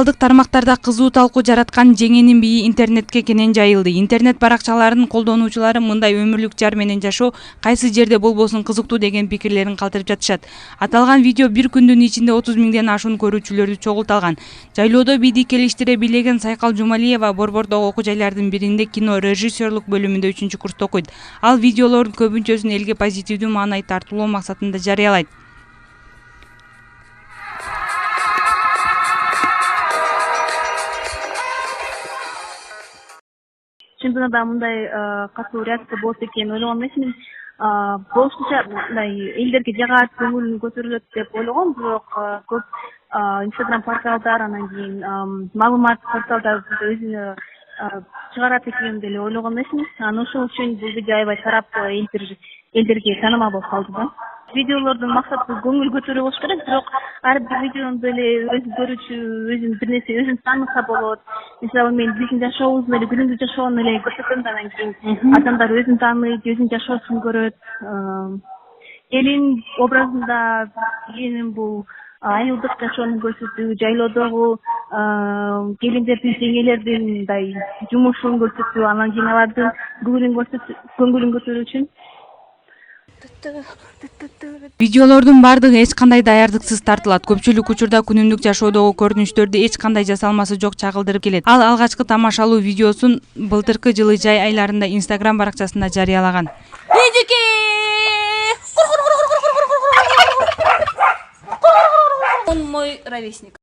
Социалдык тармактарда кызуу талкуу жараткан жеңенин бийи интернетке кенен жайылды. Интернет баракчаларынын колдонуучулары мындай өмүрлүк жар менен жашоо кайсы жерде болбосун кызыктуу деген пикирлерин калтырып жатышат. Аталган видео бир күндүн ичинде 30 миңден ашуун көрүүчүлөрдү чогулталган. Жайлоодо бийди келиштире билеген Сайкал Жумалиева Борбордогу окуу жайлардын биринде кино режиссерлук бөлүмүндө 3-курста окуйт. Ал видеолордун көбүнчөсүн элге позитивдүү маанай тартуулоо максатында жарыялайт. Чындыгында да мындай катуу реакция болот экен ойлогон эмесмин. Болушунча мындай элдерге жагат, көңүл көтөрүлөт деп ойлогом, бирок көп Instagram порталдар, анан кийин маалымат порталдар өзүнө чыгарат экен деп эле ойлогон эмесмин. Анан ошол үчүн бул видео аябай тарап элдерге таанымал болуп калды да. Видеолордун максаты көңүл көтөрүү болуш керек, бирок ар бир видеону деле өзү көрүүчү өзүн бир нерсе өзүн тааныса болот. Мисалы мен биздин жашообуздун эле күнүмдүк жашоону эле көрсөтөм да, анан кийин адамдар өзүн тааныйт, өзүнүн жашоосун көрөт. Келин образында келинин бул айылдык жашоону көрсөтүү, жайлоодогу келиндердин, жеңелердин мындай жумушун көрсөтүү, анан кийин алардын көңүлүн көтөрүү үчүн. Видеолордун бардыгы эч кандай даярдыксыз тартылат. Көпчүлүк учурда күнүмдүк жашоодогу көрүнүштөрдү эч кандай жасалмасы жок чагылдырып келет. Ал алгачкы тамашалуу видеосун былтыркы жылы жай айларында Instagram баракчасында жарыялаган. Он мой ровесник.